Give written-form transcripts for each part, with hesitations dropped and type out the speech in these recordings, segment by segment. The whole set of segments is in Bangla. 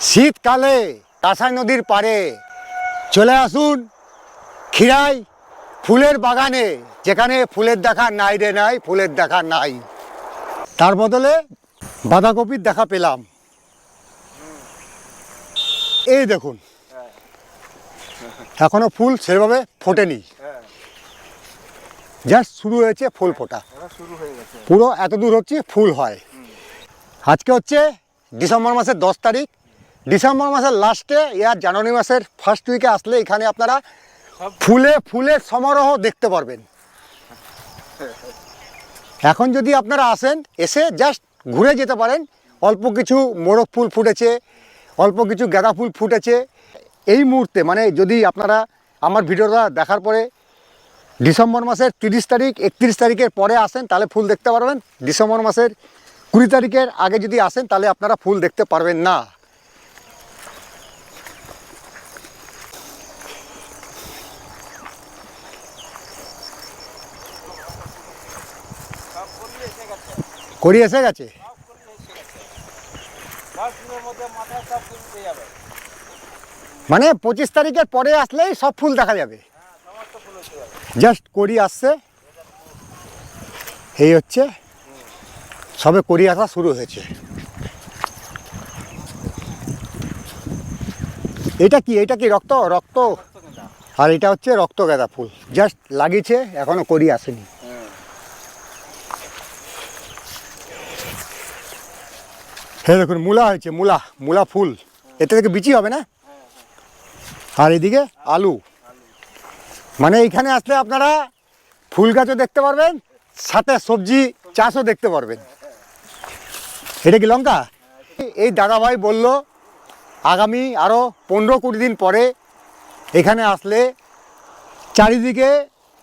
শীতকালে কাঁসাই নদীর পাড়ে চলে আসুন খিরাই ফুলের বাগানে, যেখানে ফুলের দেখা নাই রে নাই, ফুলের দেখা নাই। তার বদলে বাঁধাকপির দেখা পেলাম। এই দেখুন, এখনো ফুল সেভাবে ফোটেনি, জাস্ট শুরু হয়েছে ফুল ফোটা। পুরো এত দূর হচ্ছে ফুল হয়। আজকে হচ্ছে ডিসেম্বর মাসের 10 তারিখ। ডিসেম্বর মাসের লাস্টে ইয়ার জানুয়ারি মাসের ফার্স্ট উইকে আসলে এখানে আপনারা ফুলের সমারোহ দেখতে পারবেন। এখন যদি আপনারা আসেন, এসে জাস্ট ঘুরে যেতে পারেন। অল্প কিছু মোরগ ফুল ফুটেছে, অল্প কিছু গাঁদা ফুল ফুটেছে। এই মুহূর্তে মানে যদি আপনারা আমার ভিডিওটা দেখার পরে ডিসেম্বর মাসের 30 তারিখ 31 তারিখের পরে আসেন, তাহলে ফুল দেখতে পারবেন। ডিসেম্বর মাসের 20 তারিখের আগে যদি আসেন, তাহলে আপনারা ফুল দেখতে পারবেন না। কড়ি এসে গেছে, মানে 25 তারিখের পরে আসলেই সব ফুল দেখা যাবে। জাস্ট কড়ি আসছে, এই হচ্ছে সবে কড়ি আসা শুরু হয়েছে। এটা কি রক্ত রক্ত, আর এটা হচ্ছে রক্ত গাঁদা ফুল। জাস্ট লাগিয়েছে, এখনো কড়ি আসেনি। হ্যাঁ দেখুন, মূলা হয়েছে, মূলা ফুল, এতে থেকে বিচি হবে না। আর এদিকে আলু, মানে এইখানে আসলে আপনারা ফুল গাছও দেখতে পারবেন, সাথে সবজি চাষও দেখতে পারবেন। এটা কি লঙ্কা? এই দাদাভাই বলল আগামী আরও 15-20 দিন পরে এখানে আসলে চারিদিকে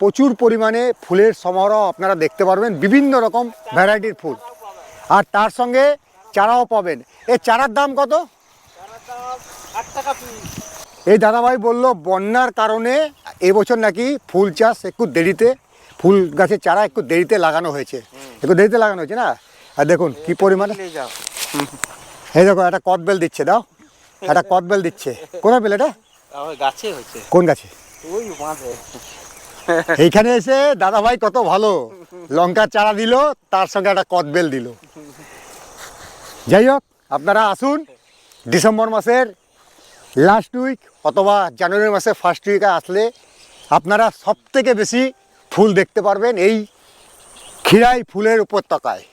প্রচুর পরিমাণে ফুলের সমারোহ আপনারা দেখতে পারবেন, বিভিন্ন রকম ভ্যারাইটির ফুল। আর তার সঙ্গে চারাও পাবেন। এই চারার দাম কত? 8 টাকা পিস। এই দাদাভাই বলল বন্যার কারণে এবছর নাকি ফুল চাষ একটু দেরিতে, ফুল গাছের চারা একটু দেরিতে লাগানো হয়েছে, না। আর দেখুন কি পরিমাণে, এই দেখো একটা কদবেল দিচ্ছে, দাও একটা কদবেল দিচ্ছে। কোথায় পেলে এটা? গাছে হয়েছে। কোন গাছে? ওই মাঝে। এইখানে এসে দাদাভাই কত ভালো, লঙ্কার চারা দিল, তার সঙ্গে একটা কদবেল দিল। যাই হোক, আপনারা আসুন ডিসেম্বর মাসের লাস্ট উইক অথবা জানুয়ারি মাসের ফার্স্ট উইকে আসলে আপনারা সবথেকে বেশি ফুল দেখতে পারবেন এই খিরাই ফুলের উপত্যকায়।